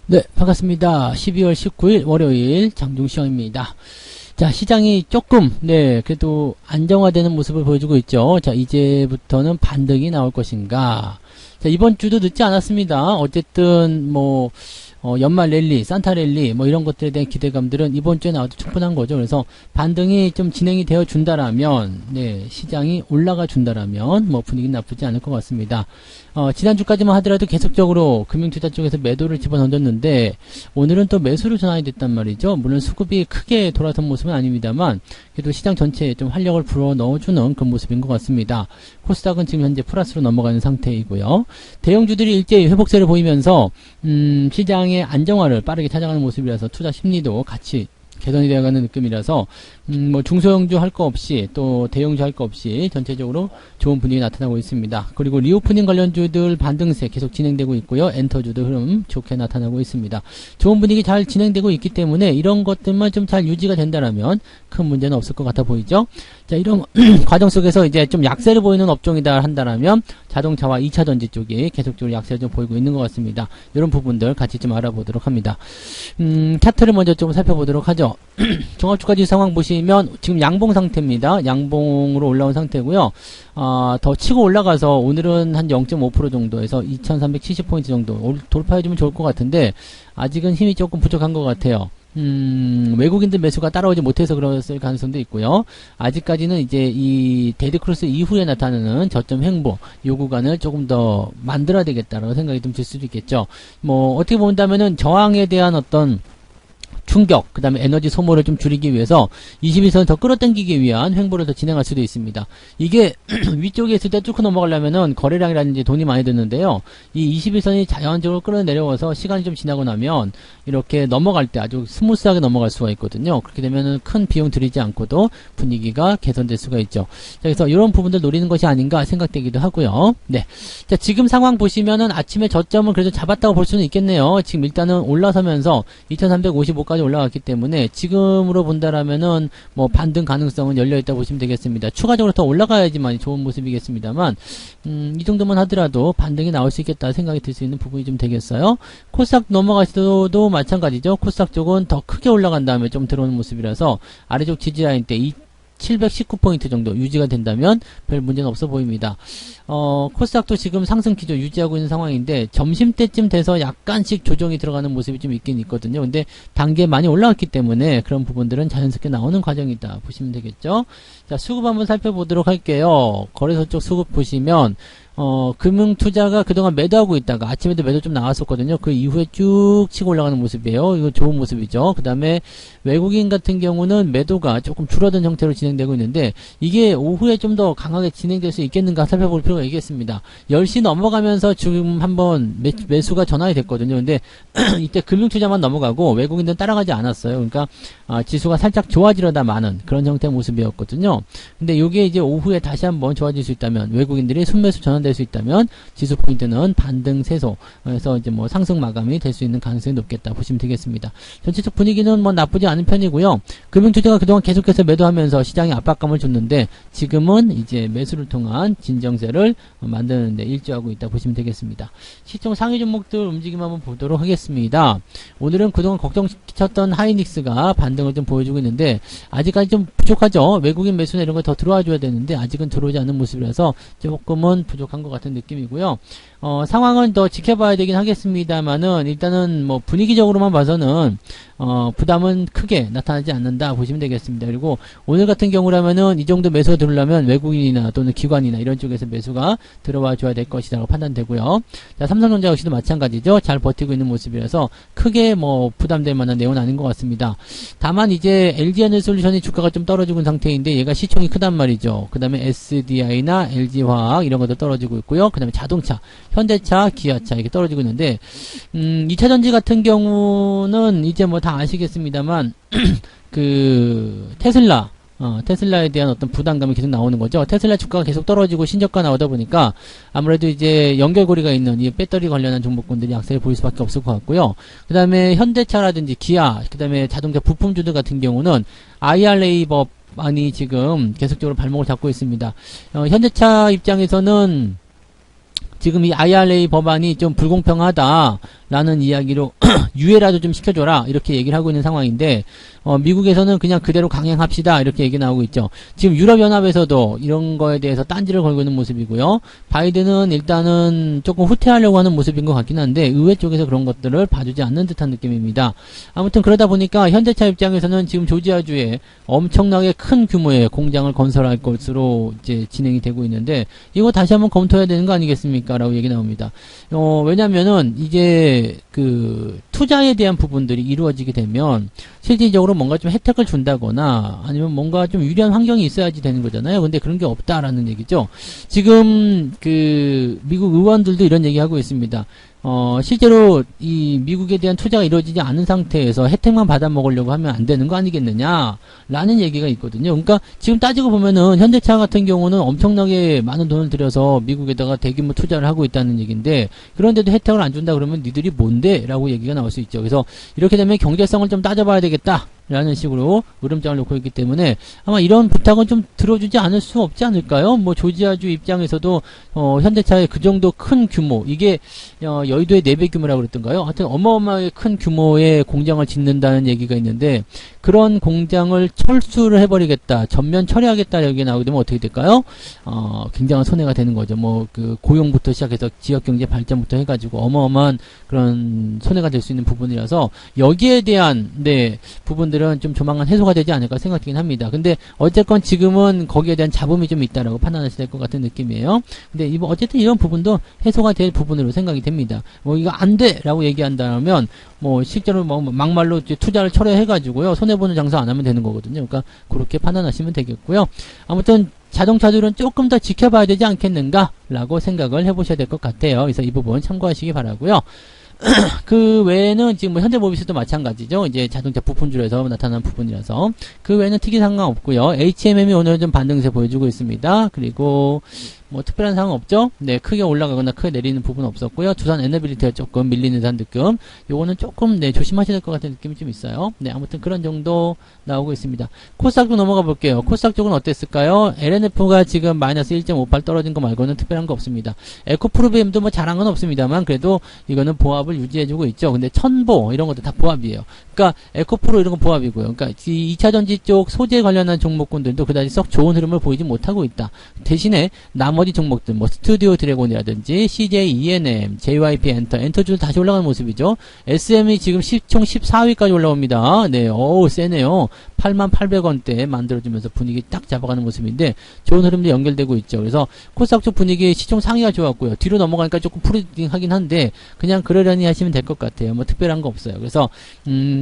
네, 반갑습니다. 12월 19일 월요일 장중시황입니다. 자, 시장이 조금, 그래도 안정화되는 모습을 보여주고 있죠. 자, 이제부터는 반등이 나올 것인가. 자, 이번 주도 늦지 않았습니다. 어쨌든, 연말 랠리, 산타 랠리, 이런 것들에 대한 기대감들은 이번 주에 나와도 충분한 거죠. 그래서 반등이 좀 진행이 되어 준다라면, 시장이 올라가 준다라면, 분위기는 나쁘지 않을 것 같습니다. 지난주까지만 하더라도 계속적으로 금융투자 쪽에서 매도를 집어던졌는데, 오늘은 또 매수로 전환이 됐단 말이죠. 물론 수급이 크게 돌아선 모습은 아닙니다만, 그래도 시장 전체에 좀 활력을 불어 넣어주는 그런 모습인 것 같습니다. 코스닥은 지금 현재 플러스로 넘어가는 상태이고요. 대형주들이 일제히 회복세를 보이면서, 시장의 안정화를 빠르게 찾아가는 모습이라서 투자 심리도 같이 개선이 되어가는 느낌이라서 중소형주 할 거 없이 또 대형주 할 거 없이 전체적으로 좋은 분위기 나타나고 있습니다. 그리고 리오프닝 관련주들 반등세 계속 진행되고 있고요. 엔터주도 흐름 좋게 나타나고 있습니다. 좋은 분위기 잘 진행되고 있기 때문에 이런 것들만 좀 잘 유지가 된다라면 큰 문제는 없을 것 같아 보이죠. 자, 이런 과정 속에서 이제 좀 약세를 보이는 업종이다 한다라면 자동차와 2차 전지 쪽이 계속적으로 약세를 좀 보이고 있는 것 같습니다. 이런 부분들 같이 좀 알아보도록 합니다. 차트를 먼저 좀 살펴보도록 하죠. 종합주가지수 상황 보시면 지금 양봉 상태입니다. 양봉으로 올라온 상태고요. 더 치고 올라가서 오늘은 한 0.5% 정도에서 2370포인트 정도 돌파해주면 좋을 것 같은데 아직은 힘이 조금 부족한 것 같아요. 외국인들 매수가 따라오지 못해서 그랬을 가능성도 있고요. 아직까지는 이제 이 데드크로스 이후에 나타나는 저점 횡보 요 구간을 조금 더 만들어야 되겠다라고 생각이 좀 들 수도 있겠죠. 어떻게 본다면은 저항에 대한 어떤 충격, 그 다음에 에너지 소모를 좀 줄이기 위해서 21선 더 끌어당기기 위한 횡보를 더 진행할 수도 있습니다. 이게 위쪽에 있을 때 쭉 넘어가려면은 거래량이라든지 돈이 많이 드는데요. 이 21선이 자연적으로 끌어내려와서 시간이 좀 지나고 나면 이렇게 넘어갈 때 아주 스무스하게 넘어갈 수가 있거든요. 그렇게 되면은 큰 비용 들이지 않고도 분위기가 개선될 수가 있죠. 자, 그래서 이런 부분들 노리는 것이 아닌가 생각되기도 하고요. 네. 자, 지금 상황 보시면은 아침에 저점을 그래도 잡았다고 볼 수는 있겠네요. 지금 일단은 올라서면서 2355까지 올라갔기 때문에 지금으로 본다라면은 반등 가능성은 열려있다 보시면 되겠습니다. 추가적으로 더 올라가야지만 좋은 모습이겠습니다만 이 정도만 하더라도 반등이 나올 수 있겠다 생각이 들 수 있는 부분이 좀 되겠어요. 코스닥 넘어가시도 마찬가지죠. 코스닥 쪽은 더 크게 올라간 다음에 좀 들어오는 모습이라서 아래쪽 지지라인 때 719포인트 정도 유지가 된다면 별 문제는 없어 보입니다. 코스닥도 지금 상승 기조 유지하고 있는 상황인데 점심때쯤 돼서 약간씩 조정이 들어가는 모습이 좀 있긴 있거든요. 근데 단계 많이 올라왔기 때문에 그런 부분들은 자연스럽게 나오는 과정이다 보시면 되겠죠. 자, 수급 한번 살펴보도록 할게요. 거래소 쪽 수급 보시면 금융투자가 그동안 매도하고 있다가 아침에도 매도 좀 나왔었거든요. 그 이후에 쭉 치고 올라가는 모습이에요. 이거 좋은 모습이죠. 그 다음에 외국인 같은 경우는 매도가 조금 줄어든 형태로 진행되고 있는데 이게 오후에 좀 더 강하게 진행될 수 있겠는가 살펴볼 필요가 있겠습니다. 10시 넘어가면서 지금 한번 매수가 전환이 됐거든요. 근데 이때 금융투자만 넘어가고 외국인들은 따라가지 않았어요. 그러니까 지수가 살짝 좋아지려다 마는 그런 형태의 모습이었거든요. 근데 이게 이제 오후에 다시 한번 좋아질 수 있다면 외국인들이 순매수 전환될 수 있다면 지수 포인트는 반등 세소 그래서 이제 상승 마감이 될 수 있는 가능성이 높겠다 보시면 되겠습니다. 전체적 분위기는 나쁘지 않은 편이고요. 금융투자가 그동안 계속해서 매도하면서 시장에 압박감을 줬는데 지금은 이제 매수를 통한 진정세를 만드는데 일조하고 있다 보시면 되겠습니다. 시총 상위 종목들 움직임 한번 보도록 하겠습니다. 오늘은 그동안 걱정시켰던 하이닉스가 반등을 좀 보여주고 있는데 아직까지 좀 부족하죠. 외국인 매수나 이런 거 더 들어와 줘야 되는데 아직은 들어오지 않는 모습이라서 조금은 부족한 것 같은 느낌이고요. 상황은 더 지켜봐야 되긴 하겠습니다만은 일단은 분위기적으로만 봐서는 부담은 크게 나타나지 않는다 보시면 되겠습니다. 그리고 오늘 같은 경우라면은 이 정도 매수가 들어오려면 외국인이나 또는 기관이나 이런 쪽에서 매수가 들어와 줘야 될 것이라고 판단되고요. 자, 삼성전자 역시도 마찬가지죠. 잘 버티고 있는 모습이라서 크게 부담될 만한 내용은 아닌 것 같습니다. 다만 이제 LG에너지솔루션이 주가가 좀 떨어지고 있는 상태인데 얘가 시총이 크단 말이죠. 그 다음에 SDI나 LG화학 이런 것도 떨어지고 있고요. 그 다음에 자동차, 현대차, 기아차 이렇게 떨어지고 있는데 2차 전지 같은 경우는 이제 다 아시겠습니다만 그 테슬라에 대한 어떤 부담감이 계속 나오는 거죠. 테슬라 주가가 계속 떨어지고 신저가 나오다 보니까 아무래도 이제 연결고리가 있는 이 배터리 관련한 종목군들이 약세를 보일 수밖에 없을 것 같고요. 그 다음에 현대차라든지 기아, 그 다음에 자동차 부품주들 같은 경우는 IRA 법안이 지금 계속적으로 발목을 잡고 있습니다. 현대차 입장에서는 지금 이 IRA 법안이 좀 불공평하다 라는 이야기로 유예라도 좀 시켜줘라 이렇게 얘기를 하고 있는 상황인데 미국에서는 그냥 그대로 강행합시다 이렇게 얘기 나오고 있죠. 지금 유럽연합에서도 이런 거에 대해서 딴지를 걸고 있는 모습이고요. 바이든은 일단은 조금 후퇴하려고 하는 모습인 것 같긴 한데 의회 쪽에서 그런 것들을 봐주지 않는 듯한 느낌입니다. 아무튼 그러다 보니까 현대차 입장에서는 지금 조지아주에 엄청나게 큰 규모의 공장을 건설할 것으로 이제 진행이 되고 있는데 이거 다시 한번 검토해야 되는 거 아니겠습니까? 라고 얘기 나옵니다. 왜냐면은 이제 그 투자에 대한 부분들이 이루어지게 되면 실질적으로 뭔가 좀 혜택을 준다거나 아니면 뭔가 좀 유리한 환경이 있어야지 되는 거잖아요. 근데 그런 게 없다라는 얘기죠. 지금 그 미국 의원들도 이런 얘기하고 있습니다. 실제로 이 미국에 대한 투자가 이루어지지 않은 상태에서 혜택만 받아 먹으려고 하면 안 되는 거 아니겠느냐 라는 얘기가 있거든요. 그러니까 지금 따지고 보면은 현대차 같은 경우는 엄청나게 많은 돈을 들여서 미국에다가 대규모 투자를 하고 있다는 얘기인데 그런데도 혜택을 안 준다 그러면 니들이 뭔데? 라고 얘기가 나올 수 있죠. 그래서 이렇게 되면 경제성을 좀 따져봐야 되겠다 라는 식으로 으름장을 놓고 있기 때문에 아마 이런 부탁은 좀 들어주지 않을 수 없지 않을까요? 뭐 조지아주 입장에서도 현대차의 그 정도 큰 규모 이게 여의도의 4배 규모라고 그랬던가요? 하여튼 어마어마하게 큰 규모의 공장을 짓는다는 얘기가 있는데 그런 공장을 철수를 해버리겠다 전면 처리하겠다 여기 나오게 되면 어떻게 될까요? 굉장한 손해가 되는 거죠. 뭐 그 고용부터 시작해서 지역경제 발전부터 해가지고 어마어마한 그런 손해가 될 수 있는 부분이라서 여기에 대한 부분들은 좀 조만간 해소가 되지 않을까 생각되긴 합니다. 근데 어쨌건 지금은 거기에 대한 잡음이 좀 있다라고 판단하셔야 될 것 같은 느낌이에요. 근데 어쨌든 이런 부분도 해소가 될 부분으로 생각이 됩니다. 뭐 이거 안 돼라고 얘기한다면 뭐 실제로 뭐 막말로 이제 투자를 철회해가지고요 손해보는 장사 안 하면 되는 거거든요. 그러니까 그렇게 판단하시면 되겠고요. 아무튼 자동차들은 조금 더 지켜봐야 되지 않겠는가 라고 생각을 해보셔야 될 것 같아요. 그래서 이 부분 참고하시기 바라고요. 그 외에는 지금 뭐 현대모비스도 마찬가지죠. 이제 자동차 부품줄에서 나타난 부분이라서 그 외에는 특이사항은 없고요. HMM이 오늘 좀 반등세 보여주고 있습니다. 그리고 뭐 특별한 상황 없죠? 네, 크게 올라가거나 크게 내리는 부분은 없었고요. 두산 에너빌리티가 조금 밀리는 듯한 느낌. 요거는 조금 조심하셔야 될 것 같은 느낌이 좀 있어요. 네, 아무튼 그런 정도 나오고 있습니다. 코스닥도 넘어가 볼게요. 코스닥 쪽은 어땠을까요? LNF가 지금 마이너스 1.58 떨어진 거 말고는 특별한 거 없습니다. 에코프로비엠도 뭐 잘한 건 없습니다만 그래도 이거는 보합을 유지해주고 있죠. 근데 천보 이런 것도 다 보합이에요. 그러니까 에코프로 이런 건 보합이고요. 그러니까 이 2차전지 쪽 소재 관련한 종목군들도 그다지 썩 좋은 흐름을 보이지 못하고 있다. 대신에 나머지 종목들 뭐 스튜디오 드래곤이라든지 CJ ENM, JYP 엔터주도 다시 올라가는 모습이죠. SM이 지금 총 14위까지 올라옵니다. 네, 어우 세네요. 88,800원대 만들어주면서 분위기 딱 잡아가는 모습인데 좋은 흐름도 연결되고 있죠. 그래서 코스닥 쪽 분위기 시총 상위가 좋았고요. 뒤로 넘어가니까 조금 프리딩하긴 한데 그냥 그러려니 하시면 될 것 같아요. 뭐 특별한 거 없어요. 그래서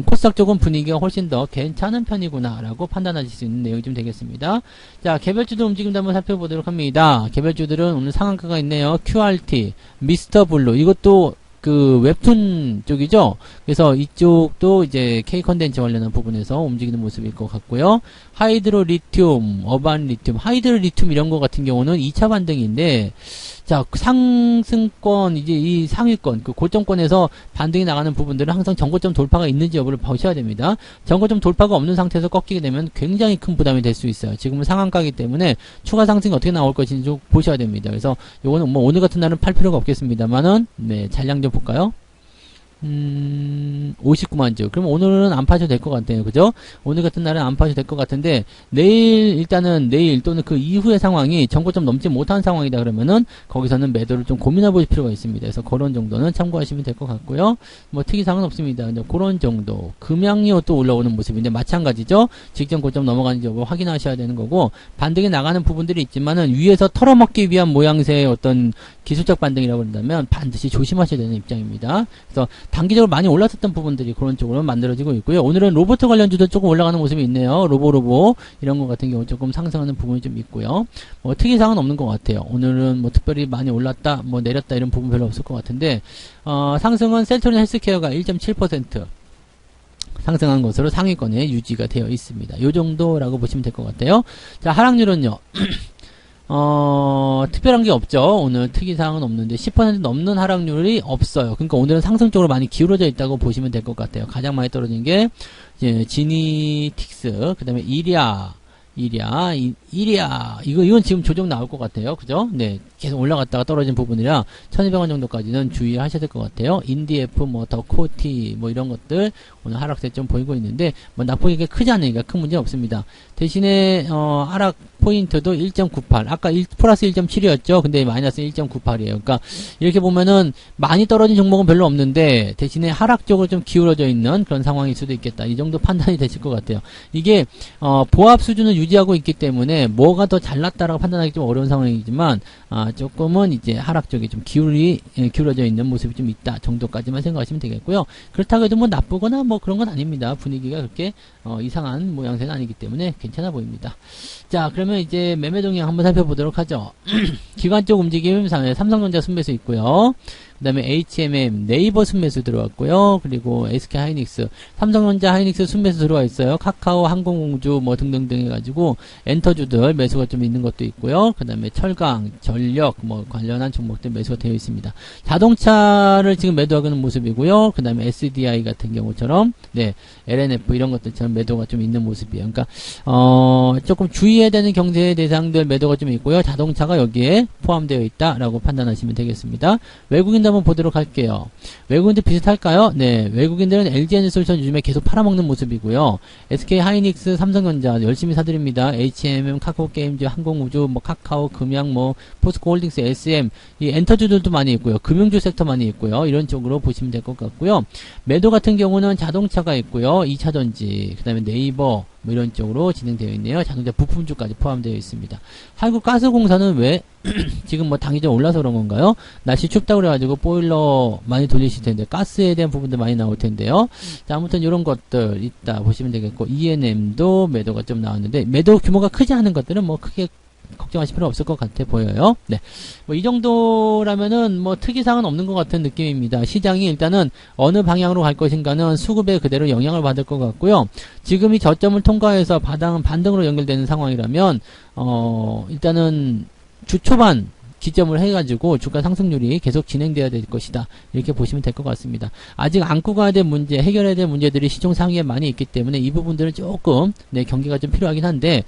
코스닥 쪽은 분위기가 훨씬 더 괜찮은 편이구나 라고 판단하실 수 있는 내용이 좀 되겠습니다. 자, 개별주들 움직임도 한번 살펴보도록 합니다. 개별주들은 오늘 상한가가 있네요. QRT, 미스터 블루 이것도 그 웹툰 쪽이죠. 그래서 이쪽도 이제 K 컨텐츠 관련한 부분에서 움직이는 모습일 것 같고요. 하이드로 리튬, 어반 리튬, 하이드로 리튬 이런 거 같은 경우는 2차 반등인데 자, 상승권 이제 이 상위권 그 고점권에서 반등이 나가는 부분들은 항상 정고점 돌파가 있는지 여부를 보셔야 됩니다. 정고점 돌파가 없는 상태에서 꺾이게 되면 굉장히 큰 부담이 될 수 있어요. 지금은 상한가이기 때문에 추가 상승이 어떻게 나올 것인지 좀 보셔야 됩니다. 그래서 요거는 뭐 오늘 같은 날은 팔 필요가 없겠습니다만은 네, 잔량 좀 볼까요? 59만 주. 그럼 오늘은 안 파셔도 될 것 같아요. 그죠? 오늘 같은 날은 안 파셔도 될 것 같은데, 일단은 내일 또는 그 이후의 상황이 정고점 넘지 못한 상황이다 그러면은, 거기서는 매도를 좀 고민해 보실 필요가 있습니다. 그래서 그런 정도는 참고하시면 될 것 같고요. 뭐 특이사항은 없습니다. 근데 그런 정도. 금양이요 또 올라오는 모습인데, 마찬가지죠? 직전 고점 넘어가는지 여부 확인하셔야 되는 거고, 반등이 나가는 부분들이 있지만은, 위에서 털어먹기 위한 모양새의 어떤 기술적 반등이라고 한다면, 반드시 조심하셔야 되는 입장입니다. 그래서 단기적으로 많이 올랐었던 부분들이 그런 쪽으로 만들어지고 있고요. 오늘은 로봇 관련주도 조금 올라가는 모습이 있네요. 로보 이런 것 같은 경우 조금 상승하는 부분이 좀 있고요. 뭐 특이사항은 없는 것 같아요. 오늘은 뭐 특별히 많이 올랐다, 뭐 내렸다 이런 부분 별로 없을 것 같은데 상승은 셀토린 헬스케어가 1.7% 상승한 것으로 상위권에 유지가 되어 있습니다. 요 정도라고 보시면 될 것 같아요. 자, 하락률은요. 특별한 게 없죠. 오늘 특이사항은 없는데 10% 넘는 하락률이 없어요. 그러니까 오늘은 상승 쪽으로 많이 기울어져 있다고 보시면 될 것 같아요. 가장 많이 떨어진 게 이제 지니틱스, 그 다음에 이리아 이랴. 이건 지금 조정 나올 것 같아요. 그죠? 네. 계속 올라갔다가 떨어진 부분이라 1200원 정도까지는 주의하셔야 될 것 같아요. 인디F, 더 코티, 이런 것들 오늘 하락세 좀 보이고 있는데, 낙폭이 크지 않으니까 큰 문제 없습니다. 대신에, 하락 포인트도 1.98. 아까 플러스 1.7이었죠? 근데 마이너스 1.98이에요. 그러니까, 이렇게 보면은 많이 떨어진 종목은 별로 없는데, 대신에 하락 쪽으로 좀 기울어져 있는 그런 상황일 수도 있겠다. 이 정도 판단이 되실 것 같아요. 이게, 보합 수준을 유지하고 있기 때문에, 뭐가 더 잘났다라고 판단하기 좀 어려운 상황이지만, 조금은 이제 하락 쪽에 좀 기울어져 있는 모습이 좀 있다 정도까지만 생각하시면 되겠고요. 그렇다고 해도 나쁘거나 그런 건 아닙니다. 분위기가 그렇게 이상한 모양새는 아니기 때문에 괜찮아 보입니다. 자, 그러면 이제 매매 동향 한번 살펴보도록 하죠. 기관 쪽 움직임 삼성전자 순매수 있고요. 그 다음에 HMM 네이버 순매수 들어왔고요. 그리고 SK하이닉스, 삼성전자 하이닉스 순매수 들어와 있어요. 카카오, 항공공주 등등등 해가지고 엔터주들 매수가 좀 있는 것도 있고요. 그 다음에 철강, 전력 관련한 종목들 매수가 되어 있습니다. 자동차를 지금 매도하고 있는 모습이고요. 그 다음에 SDI 같은 경우처럼 LNF 이런 것들처럼 매도가 좀 있는 모습이에요. 그러니까 조금 주의해야 되는 경제 대상들 매도가 좀 있고요. 자동차가 여기에 포함되어 있다라고 판단하시면 되겠습니다. 외국인들 한번 보도록 할게요. 외국인들 비슷할까요? 네, 외국인들은 LG에너지솔루션 요즘에 계속 팔아먹는 모습이고요. SK하이닉스, 삼성전자 열심히 사드립니다. HMM, 카카오게임즈, 항공우주, 카카오, 금양, 포스코홀딩스, SM, 이 엔터주들도 많이 있고요. 금융주 섹터 많이 있고요. 이런 쪽으로 보시면 될 것 같고요. 매도 같은 경우는 자동차가 있고요. 2차전지, 그 다음에 네이버, 이런 쪽으로 진행되어 있네요. 자동차 부품주까지 포함되어 있습니다. 한국가스공사는 왜 지금 당이 좀 올라서 그런 건가요? 날씨 춥다고 그래가지고 보일러 많이 돌리실 텐데 가스에 대한 부분도 많이 나올 텐데요. 자, 아무튼 이런 것들 있다 보시면 되겠고, ENM도 매도가 좀 나왔는데 매도 규모가 크지 않은 것들은 크게 걱정하실 필요 없을 것 같아 보여요. 네. 이 정도라면은 특이사항은 없는 것 같은 느낌입니다. 시장이 일단은 어느 방향으로 갈 것인가는 수급에 그대로 영향을 받을 것 같고요. 지금 이 저점을 통과해서 반등으로 연결되는 상황이라면, 일단은 주 초반 기점을 해가지고 주가 상승률이 계속 진행돼야 될 것이다. 이렇게 보시면 될 것 같습니다. 아직 안고 가야 될 문제, 해결해야 될 문제들이 시중 상위에 많이 있기 때문에 이 부분들은 조금 경계가 좀 필요하긴 한데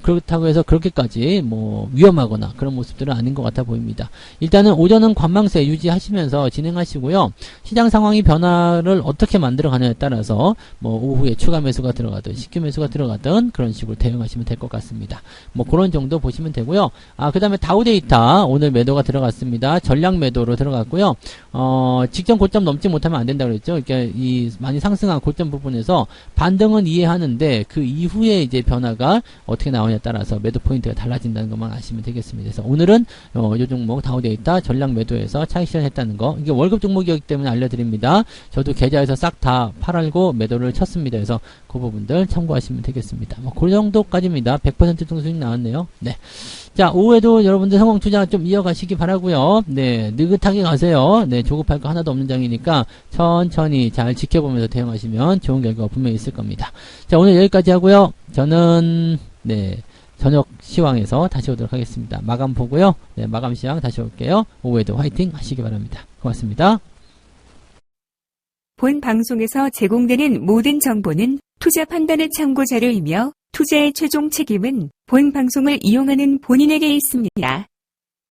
그렇다고 해서 그렇게까지 위험하거나 그런 모습들은 아닌 것 같아 보입니다. 일단은 오전은 관망세 유지하시면서 진행하시고요. 시장 상황이 변화를 어떻게 만들어 가느냐에 따라서 오후에 추가 매수가 들어가든 식규 매수가 들어가든 그런 식으로 대응하시면 될 것 같습니다. 그런 정도 보시면 되고요. 그 다음에 다우데이터 오늘 매도가 들어갔습니다. 전량 매도로 들어갔고요. 직전 고점 넘지 못하면 안 된다고 그랬죠. 그러니까 이 많이 상승한 고점 부분에서 반등은 이해하는데 그 이후에 이제 변화가 어떻게 나오냐에 따라서 매도 포인트가 달라진다는 것만 아시면 되겠습니다. 그래서 오늘은 요 종목 다우데이터 전량 매도해서 차익 실현했다는 거. 이게 월급 종목이었기 때문에 알려드립니다. 저도 계좌에서 싹 다 팔알고 매도를 쳤습니다. 그래서 그 부분들 참고하시면 되겠습니다. 그 정도까지입니다. 100% 정도 수익 나왔네요. 네. 자, 오후에도 여러분들 성공 투자 좀 이어가시기 바라고요. 네, 느긋하게 가세요. 네, 조급할 거 하나도 없는 장이니까 천천히 잘 지켜보면서 대응하시면 좋은 결과가 분명히 있을 겁니다. 자, 오늘 여기까지 하고요. 저는 저녁 시황에서 다시 오도록 하겠습니다. 마감 보고요. 네, 마감 시황 다시 올게요. 오후에도 화이팅 하시기 바랍니다. 고맙습니다. 본 방송에서 제공되는 모든 정보는 투자 판단의 참고 자료이며 투자의 최종 책임은 본 방송을 이용하는 본인에게 있습니다.